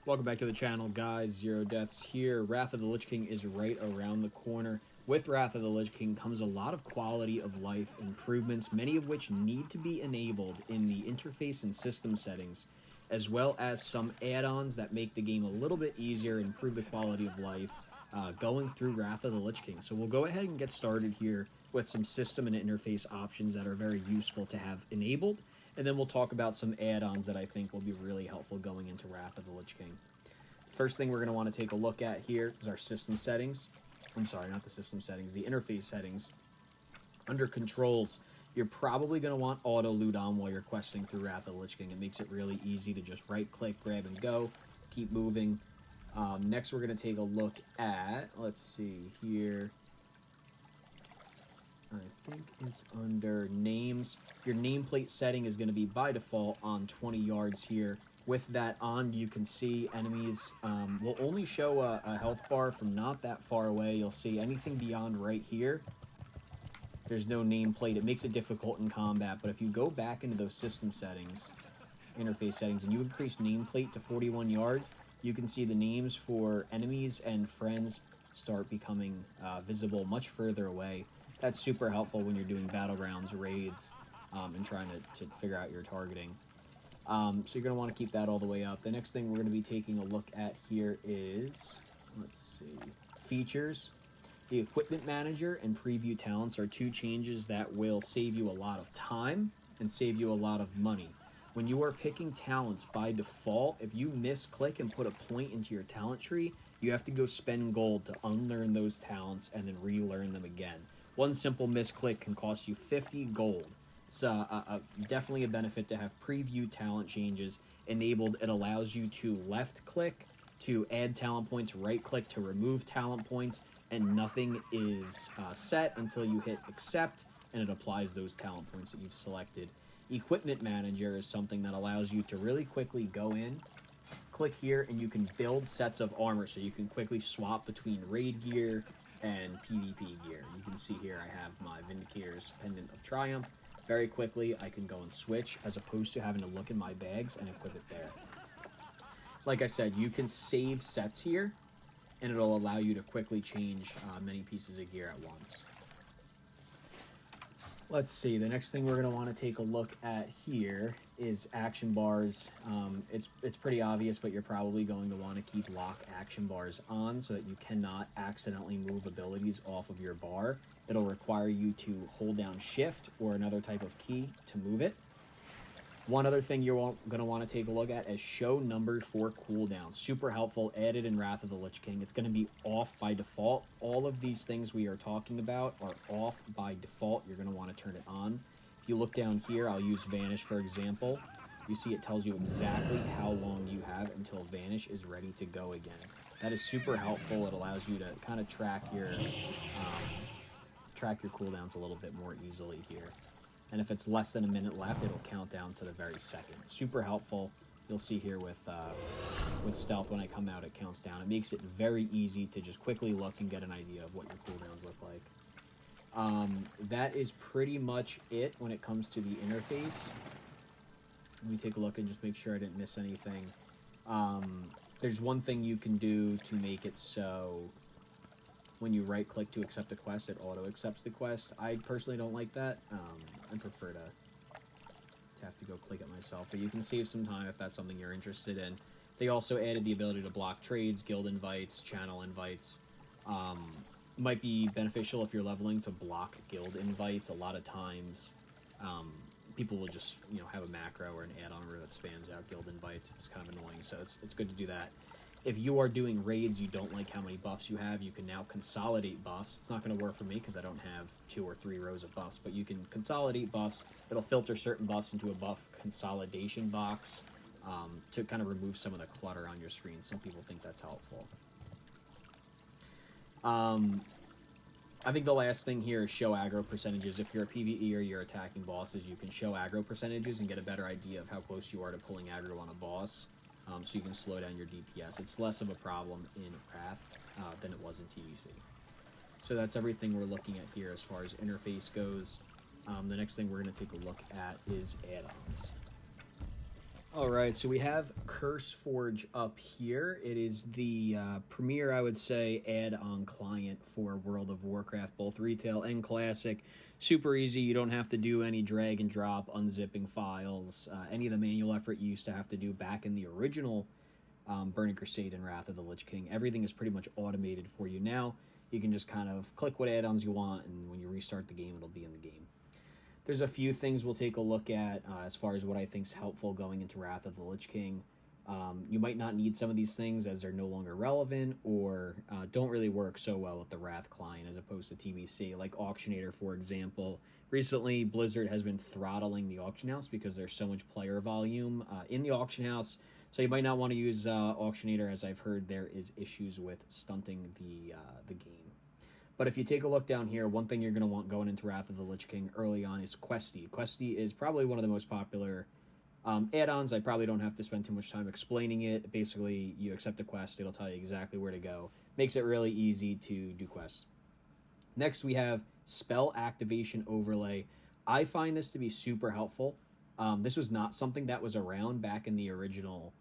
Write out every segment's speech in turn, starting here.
Welcome back to the channel, guys. ZEROdeaths here. Wrath of the Lich King is right around the corner. With Wrath of the Lich King comes a lot of quality of life improvements, many of which need to be enabled in the interface and system settings, as well as some add-ons that make the game a little bit easier and improve the quality of life going through Wrath of the Lich King. So we'll go ahead and get started here with some system and interface options that are very useful to have enabled, and then we'll talk about some add-ons that I think will be really helpful going into Wrath of the Lich King. First thing we're going to want to take a look at here is our system settings. I'm sorry, not the system settings, the interface settings. Under controls, you're probably going to want auto loot on while you're questing through Wrath of the Lich King. It makes it really easy to just right click, grab and go, keep moving. Next we're going to take a look at, let's see here, I think it's under names. Your nameplate setting is going to be by default on 20 yards here. With that on, you can see enemies will only show a health bar from not that far away. You'll see anything beyond right here, there's no nameplate. It makes it difficult in combat, but if you go back into those system settings, interface settings, and you increase nameplate to 41 yards, you can see the names for enemies and friends start becoming visible much further away. That's super helpful when you're doing battlegrounds, raids, and trying to figure out your targeting. So you're going to want to keep that all the way up. The next thing we're going to be taking a look at here is, let's see, features. The equipment manager and preview talents are two changes that will save you a lot of time and save you a lot of money. When you are picking talents by default, if you misclick and put a point into your talent tree, you have to go spend gold to unlearn those talents and then relearn them again. One simple misclick can cost you 50 gold. It's definitely a benefit to have preview talent changes enabled. It allows you to left click to add talent points, right click to remove talent points, and nothing is set until you hit accept, and it applies those talent points that you've selected. Equipment manager is something that allows you to really quickly go in, click here, and you can build sets of armor, so you can quickly swap between raid gear and PvP gear. You can see here I have my Vindicator's Pendant of Triumph. Very quickly, I can go and switch, as opposed to having to look in my bags and equip it there. Like I said, you can save sets here, and it'll allow you to quickly change many pieces of gear at once. Let's see, the next thing we're going to want to take a look at here is action bars. It's pretty obvious, but you're probably going to want to keep lock action bars on so that you cannot accidentally move abilities off of your bar. It'll require you to hold down shift or another type of key to move it. One other thing you're going to want to take a look at is show numbers for cooldown. Super helpful, added in Wrath of the Lich King. It's going to be off by default. All of these things we are talking about are off by default. You're going to want to turn it on. If you look down here, I'll use Vanish for example. You see it tells you exactly how long you have until Vanish is ready to go again. That is super helpful. It allows you to kind of track your cooldowns a little bit more easily here. And if it's less than a minute left, it'll count down to the very second. Super helpful. You'll see here with stealth, when I come out, it counts down. It makes it very easy to just quickly look and get an idea of what your cooldowns look like. That is pretty much it when it comes to the interface. Let me take a look and just make sure I didn't miss anything. There's one thing you can do to make it so when you right click to accept a quest, it auto accepts the quest. I personally don't like that. I prefer to have to go click it myself, but you can save some time if that's something you're interested in. They also added the ability to block trades, guild invites, channel invites. Might be beneficial if you're leveling to block guild invites. A lot of times people will just have a macro or an add-on that spams out guild invites. It's kind of annoying, so it's good to do that. If you are doing raids, you don't like how many buffs you have, you can now consolidate buffs. It's not going to work for me because I don't have 2 or 3 rows of buffs, but you can consolidate buffs. It'll filter certain buffs into a buff consolidation box to kind of remove some of the clutter on your screen. Some people think that's helpful. I think the last thing here is show aggro percentages. If you're a PvE or you're attacking bosses, you can show aggro percentages and get a better idea of how close you are to pulling aggro on a boss. So you can slow down your DPS. It's less of a problem in Wrath than it was in TVC. So that's everything we're looking at here as far as interface goes. The next thing we're going to take a look at is add-ons. All right, so we have Curse Forge up here. It is the premier, I would say, add-on client for World of Warcraft, both retail and classic. Super easy. You don't have to do any drag and drop, unzipping files, any of the manual effort you used to have to do back in the original Burning Crusade and Wrath of the Lich King. Everything is pretty much automated for you now. You can just kind of click what add-ons you want, and when you restart the game, it'll be in the game. There's a few things we'll take a look at as far as what I think is helpful going into Wrath of the Lich King. You might not need some of these things as they're no longer relevant or don't really work so well with the Wrath client as opposed to TBC, like Auctionator, for example. Recently, Blizzard has been throttling the auction house because there's so much player volume in the auction house. So you might not want to use Auctionator, as I've heard there is issues with stunting the game. But if you take a look down here, one thing you're going to want going into Wrath of the Lich King early on is Questy. Questy is probably one of the most popular add-ons. I probably don't have to spend too much time explaining it. Basically, you accept a quest, it'll tell you exactly where to go. Makes it really easy to do quests. Next, we have Spell Activation Overlay. I find this to be super helpful. This was not something that was around back in the original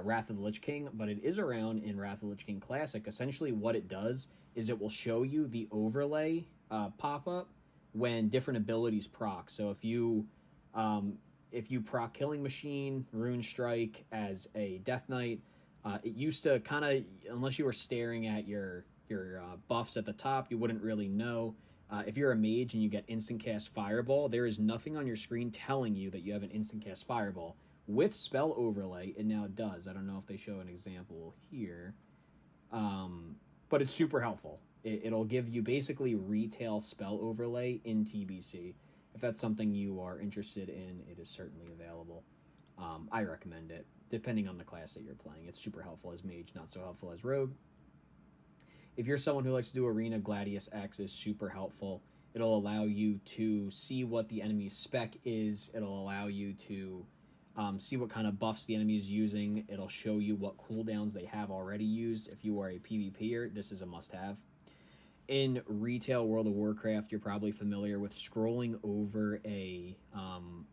Wrath of the Lich King, but it is around in Wrath of the Lich King Classic. Essentially, what it does is it will show you the overlay pop-up when different abilities proc. So if you proc Killing Machine, Rune Strike as a Death Knight, it used to kind of, unless you were staring at your buffs at the top, you wouldn't really know. If you're a mage and you get instant cast Fireball, there is nothing on your screen telling you that you have an instant cast Fireball. With Spell Overlay, it now does. I don't know if they show an example here. But it's super helpful. It'll give you basically retail Spell Overlay in TBC. If that's something you are interested in, it is certainly available. I recommend it, depending on the class that you're playing. It's super helpful as Mage, not so helpful as Rogue. If you're someone who likes to do Arena, Gladius X is super helpful. It'll allow you to see what the enemy's spec is. It'll allow you to see what kind of buffs the enemy is using. It'll show you what cooldowns they have already used. If you are a PvPer, this is a must-have. In retail World of Warcraft, you're probably familiar with scrolling over a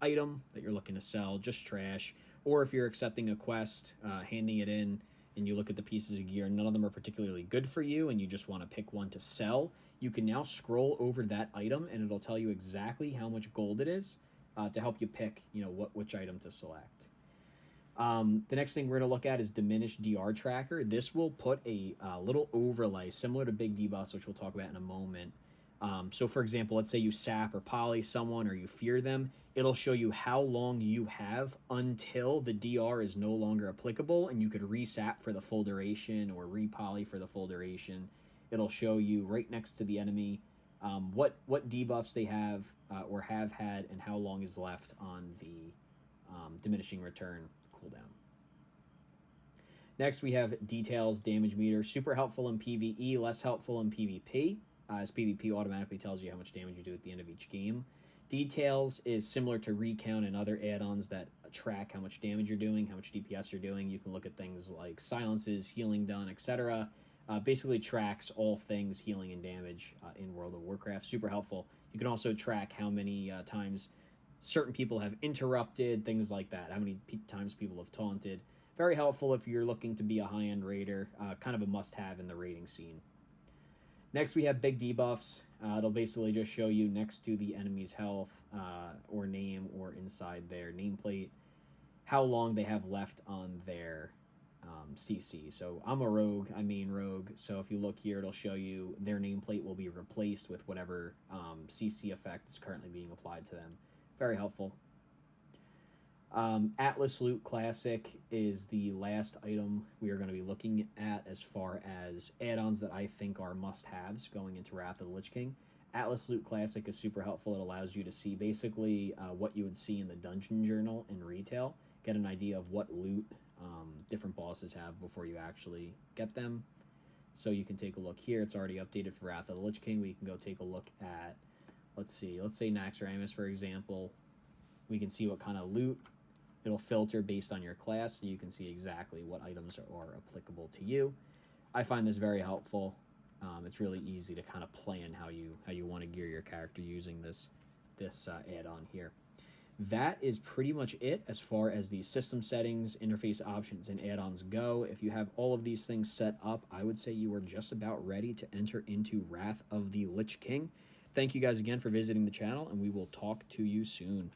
item that you're looking to sell, just trash, or if you're accepting a quest, handing it in, and you look at the pieces of gear, none of them are particularly good for you, and you just want to pick one to sell, you can now scroll over that item, and it'll tell you exactly how much gold it is to help you pick, which item to select. The next thing we're going to look at is Diminished Dr Tracker. This will put a little overlay similar to big debuffs, which we'll talk about in a moment. So, for example, let's say you sap or poly someone or you fear them. It'll show you how long you have until the DR is no longer applicable, and you could resap for the full duration or repoly for the full duration. It'll show you right next to the enemy what debuffs they have or have had and how long is left on the diminishing return cooldown. Next, we have Details Damage Meter. Super helpful in PvE, less helpful in PvP, as PvP automatically tells you how much damage you do at the end of each game. Details is similar to Recount and other add-ons that track how much damage you're doing, how much DPS you're doing. You can look at things like silences, healing done, etc. Basically tracks all things healing and damage in World of Warcraft. Super helpful. You can also track how many times certain people have interrupted, things like that, how many times people have taunted. Very helpful if you're looking to be a high-end raider, kind of a must-have in the raiding scene. Next, we have big debuffs. It'll basically just show you next to the enemy's health or name or inside their nameplate how long they have left on their CC. So I'm a rogue, I main rogue, so if you look here, it'll show you their nameplate will be replaced with whatever CC effect is currently being applied to them. Very helpful. Atlas Loot Classic is the last item we are going to be looking at as far as add-ons that I think are must-haves going into Wrath of the Lich King. Atlas Loot Classic is super helpful. It allows you to see basically what you would see in the Dungeon Journal in retail, get an idea of what loot different bosses have before you actually get them. So you can take a look here. It's already updated for Wrath of the Lich King. We can go take a look at, let's say Naxxramas, for example. We can see what kind of loot. It'll filter based on your class, so you can see exactly what items are applicable to you. I find this very helpful. It's really easy to kind of plan how you want to gear your character using this add-on here. that is pretty much it as far as the system settings, interface options, and add-ons go. If you have all of these things set up, I would say you are just about ready to enter into Wrath of the Lich King. Thank you guys again for visiting the channel, and we will talk to you soon.